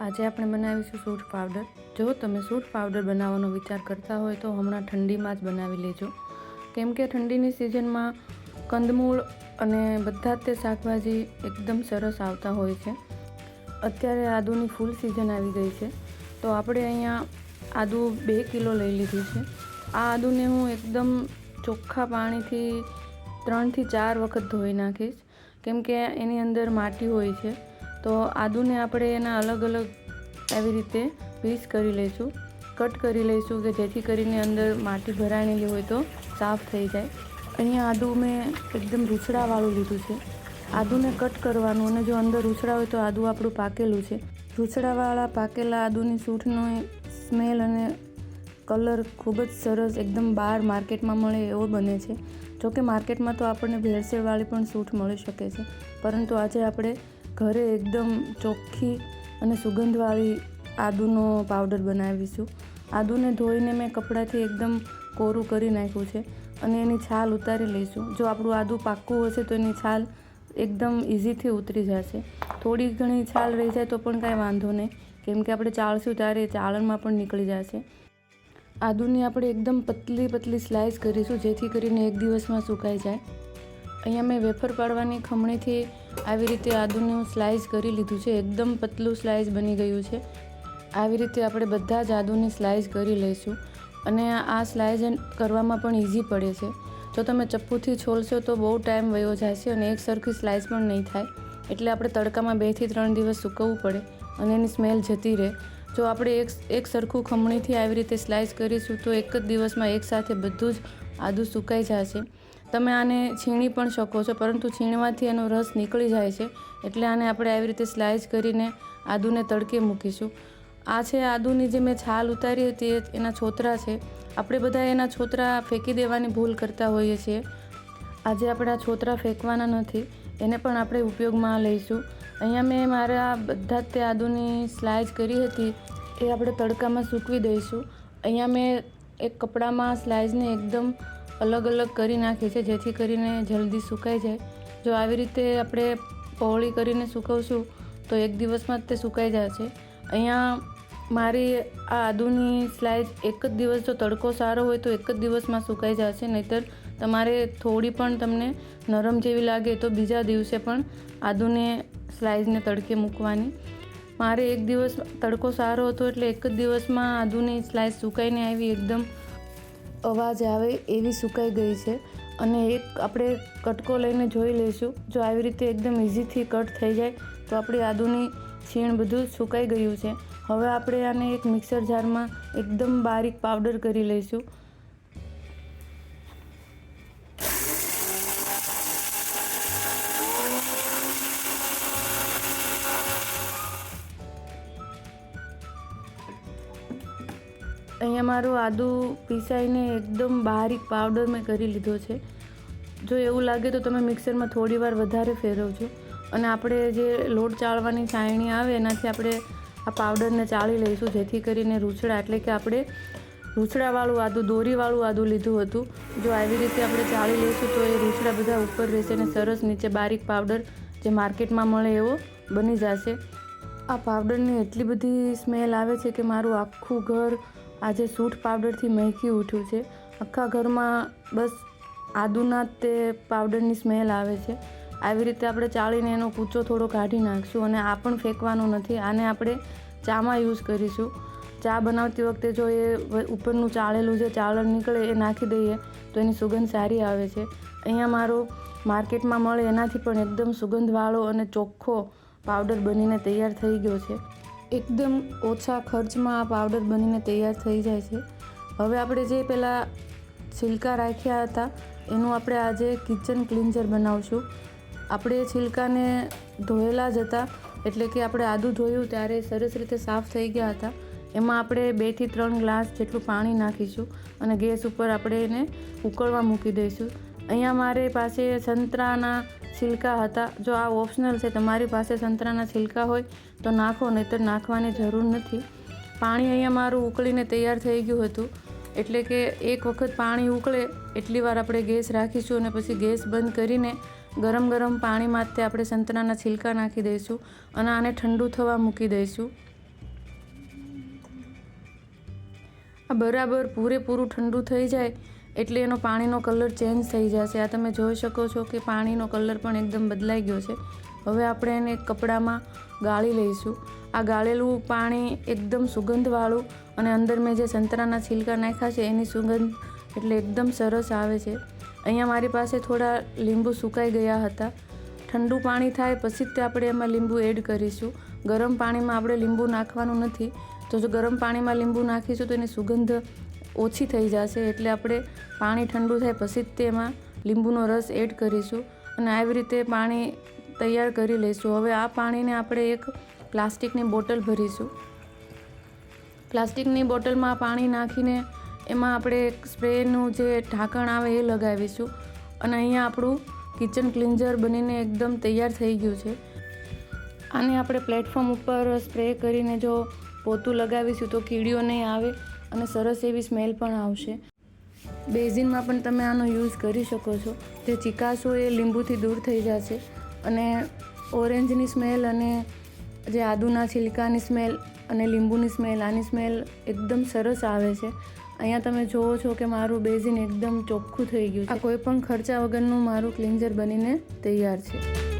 આજે આપણે બનાવીશું સૂંઠ પાવડર। જો તમે સૂંઠ પાવડર બનાવવાનો વિચાર કરતા હોય તો હમણાં ઠંડીમાં જ બનાવી લેજો, કેમ કે ઠંડીની સિઝનમાં કંદમૂળ અને બધા જ તે શાકભાજી એકદમ સરસ આવતા હોય છે। અત્યારે આદુની ફૂલ સિઝન આવી ગઈ છે, તો આપણે અહીંયા આદુ 2 કિલો લઈ લીધું છે। આ આદુને હું એકદમ ચોખ્ખા પાણીથી 3 થી 4 વખત ધોઈ નાખીશ, કેમ કે એની અંદર માટી હોય છે। તો આદુને આપણે એના અલગ અલગ એવી રીતે પીસ કરી લઈશું, કટ કરી લઈશું કે જેથી કરીને અંદર માટી ભરાયેલી હોય તો સાફ થઈ જાય। અહીંયા આદુ મેં એકદમ રૂછડાવાળું લીધું છે। આદુને કટ કરવાનું, અને જો અંદર રૂછડા હોય તો આદુ આપણું પાકેલું છે। રૂછડાવાળા પાકેલા આદુની સૂંઠનો સ્મેલ અને કલર ખૂબ જ સરસ એકદમ બહાર માર્કેટમાં મળે એવો બને છે। જોકે માર્કેટમાં તો આપણને ભેળસેળવાળી પણ સૂંઠ મળી શકે છે, પરંતુ આજે આપણે ઘરે એકદમ ચોખ્ખી અને સુગંધવાળી આદુનો પાવડર બનાવીશું। આદુને ધોઈને મેં કપડાથી એકદમ કોરું કરી નાખ્યું છે અને એની છાલ ઉતારી લઈશું। જો આપણું આદુ પાક્કું હશે તો એની છાલ એકદમ ઇઝીથી ઉતરી જશે। થોડી ઘણી છાલ રહી જાય તો પણ કાંઈ વાંધો નહીં, કેમ કે આપણે ચાળશું ત્યારે ચાળણમાં પણ નીકળી જશે। આદુની આપણે એકદમ પતલી પતલી સ્લાઇસ કરીશું, જેથી કરીને એક દિવસમાં સુકાઈ જાય। અહીંયા મેં વેફર પાડવાની ખમણીથી આવી રીતે આદુનું સ્લાઇસ કરી લીધું છે, એકદમ પતલું સ્લાઇસ બની ગયું છે। આવી રીતે આપણે બધા જ આદુની સ્લાઇસ કરી લઈશું, અને આ સ્લાઇસ કરવામાં પણ ઇઝી પડે છે। જો તમે ચપ્પુથી છોલશો તો બહુ ટાઈમ વયો જશે અને એક સરખી સ્લાઇસ પણ નહીં થાય, એટલે આપણે તડકામાં 2 થી 3 દિવસ સૂકવવું પડે અને એની સ્મેલ જતી રહે। જો આપણે એક સરખું ખમણીથી આવી રીતે સ્લાઇસ કરીશું તો એક જ દિવસમાં એકસાથે બધું જ આદુ સુકાઈ જશે। તમે આને છીણી પણ શકો છો, પરંતુ છીણવાથી એનો રસ નીકળી જાય છે, એટલે આને આપણે આવી રીતે સ્લાઇસ કરીને આદુને તડકે મૂકીશું। આ છે આદુની જે મેં છાલ ઉતારી હતી એના છોતરા છે। આપણે બધા એના છોતરા ફેંકી દેવાની ભૂલ કરતા હોઈએ છીએ। આજે આપણે આ છોતરા ફેંકવાના નથી, એને પણ આપણે ઉપયોગમાં લઈશું। અહીંયા મેં મારા બધા જ તે આદુની સ્લાઇસ કરી હતી એ આપણે તડકામાં સૂકવી દઈશું। અહીંયા મેં એક કપડામાં સ્લાઇસને એકદમ અલગ અલગ કરી નાખી છે, જેથી કરીને જલ્દી સુકાઈ જાય। જો આવી રીતે આપણે પહોળી કરીને સૂકવશું તો એક દિવસમાં જ તે સુકાઈ જશે। અહીંયા મારી આ આદુની સ્લાઇસ એક જ દિવસ, જો તડકો સારો હોય તો એક જ દિવસમાં સુકાઈ જશે, નહીંતર તમારે થોડી પણ તમને નરમ જેવી લાગે તો બીજા દિવસે પણ આદુને સ્લાઇસને તડકે મૂકવાની। મારે એક દિવસ તડકો સારો હતો એટલે એક જ દિવસમાં આદુની સ્લાઇસ સુકાઈને આવી એકદમ અવાજ આવે એવી સુકાઈ ગઈ છે। અને એક આપણે કટકો લઈને જોઈ લઈશું, જો આવી રીતે એકદમ ઇઝીથી કટ થઈ જાય તો આપણી આદુની છીણ બધું સુકાઈ ગયું છે। હવે આપણે આને એક મિક્સર જારમાં એકદમ બારીક પાવડર કરી લઈશું। અહીંયા મારું આદુ પીસાઈને એકદમ બારીક પાવડર મેં કરી લીધો છે। જો એવું લાગે તો તમે મિક્સરમાં થોડી વાર વધારે ફેરવજો, અને આપણે જે લોટ ચાળવાની ચાળણી આવે એનાથી આપણે આ પાવડરને ચાળી લઈશું, જેથી કરીને રૂછડા, એટલે કે આપણે રૂછડાવાળું આદુ, દોરીવાળું આદુ લીધું હતું, જો આવી રીતે આપણે ચાળી લઈશું તો એ રૂછડા બધા ઉપર રહેશે અને સરસ નીચે બારીક પાવડર જે માર્કેટમાં મળે એવો બની જશે। આ પાવડરની એટલી બધી સ્મેલ આવે છે કે મારું આખું ઘર આજે સૂંઠ પાવડરથી મહેકી ઉઠ્યું છે। આખા ઘરમાં બસ આદુના જ તે પાવડરની સ્મેલ આવે છે। આવી રીતે આપણે ચાળીને એનો કૂચો થોડો કાઢી નાખીશું, અને આ પણ ફેંકવાનું નથી, આને આપણે ચામાં યુઝ કરીશું। ચા બનાવતી વખતે જો એ ઉપરનું ચાળેલું જે ચાળણ નીકળે એ નાખી દઈએ તો એની સુગંધ સારી આવે છે। અહીંયા મારો માર્કેટમાં મળે એનાથી પણ એકદમ સુગંધવાળો અને ચોખ્ખો પાવડર બનીને તૈયાર થઈ ગયો છે। એકદમ ઓછા ખર્ચમાં આ પાવડર બનીને તૈયાર થઈ જાય છે। હવે આપણે જે પહેલાં છિલકા રાખ્યા હતા એનું આપણે આજે કિચન ક્લિન્ઝર બનાવશું। આપણે છિલકાને ધોયેલા જ હતા, એટલે કે આપણે આદુ ધોયું ત્યારે સરસ રીતે સાફ થઈ ગયા હતા। એમાં આપણે 2 થી 3 ગ્લાસ જેટલું પાણી નાખીશું અને ગેસ ઉપર આપણે એને ઉકળવા મૂકી દઈશું। અહીંયા મારી પાસે સંતરાના છિલકા હતા, જો આ ઓપ્શનલ છે, તમારી પાસે સંતરાના છિલકા હોય તો નાખો, નહીંતર નાખવાની જરૂર નથી। પાણી અહીંયા મારું ઉકળીને તૈયાર થઈ ગયું હતું, એટલે કે એક વખત પાણી ઉકળે એટલી વાર આપણે ગેસ રાખીશું અને પછી ગેસ બંધ કરીને ગરમ ગરમ પાણીમાં આપણે સંતરાના છિલકા નાખી દઈશું અને આને ઠંડુ થવા મૂકી દઈશું। આ બરાબર પૂરેપૂરું ઠંડુ થઈ જાય એટલે એનો પાણીનો કલર ચેન્જ થઈ જશે. આ તમે જોઈ શકો છો કે પાણીનો કલર પણ એકદમ બદલાઈ ગયો છે. હવે આપણે એને એક કપડામાં ગાળી લઈશું. આ ગાળેલું પાણી એકદમ સુગંધવાળું અને અંદર મેં જે સંતરાના છિલકા નાખ્યા છે એની સુગંધ એટલે એકદમ સરસ આવે છે. અહીંયા મારી પાસે થોડા લીંબુ સુકાઈ ગયા હતા. ઠંડુ પાણી થાય પછી જ આપણે એમાં લીંબુ એડ કરીશું. ગરમ પાણીમાં આપણે લીંબુ નાખવાનું નથી. તો જો ગરમ પાણીમાં લીંબુ નાખીશું તો એની સુગંધ ઓછી થઈ જશે. એટલે આપણે પાણી ઠંડુ થાય પછી જ તેમાં લીંબુનો રસ એડ કરીશું અને આવી રીતે પાણી તૈયાર કરી લઈશું. હવે આ પાણીને આપણે એક પ્લાસ્ટિકની બોટલ ભરીશું. પ્લાસ્ટિકની બોટલમાં પાણી નાખીને એમાં આપણે એક સ્પ્રેનું જે ઢાંકણ આવે એ લગાવીશું અને અહીંયા આપણું કિચન ક્લિન્ઝર બનીને એકદમ તૈયાર થઈ ગયું છે. આને આપણે પ્લેટફોર્મ ઉપર સ્પ્રે કરીને જો પોતું લગાવીશું તો કીડીઓ નહીં આવે અને સરસ એવી સ્મેલ પણ આવશે. બેઝિનમાં પણ તમે આનો યુઝ કરી શકો છો. જે ચીકાશ હોય એ લીંબુથી દૂર થઈ જશે અને ઓરેન્જની સ્મેલ અને જે આદુના છિલકાની સ્મેલ અને લીંબુની સ્મેલ, આની સ્મેલ એકદમ સરસ આવે છે. અહીંયા તમે જુઓ છો કે મારું બેઝિન એકદમ ચોખ્ખું થઈ ગયું છે. આ કોઈ પણ ખર્ચા વગરનું મારું ક્લિન્ઝર બનીને તૈયાર છે.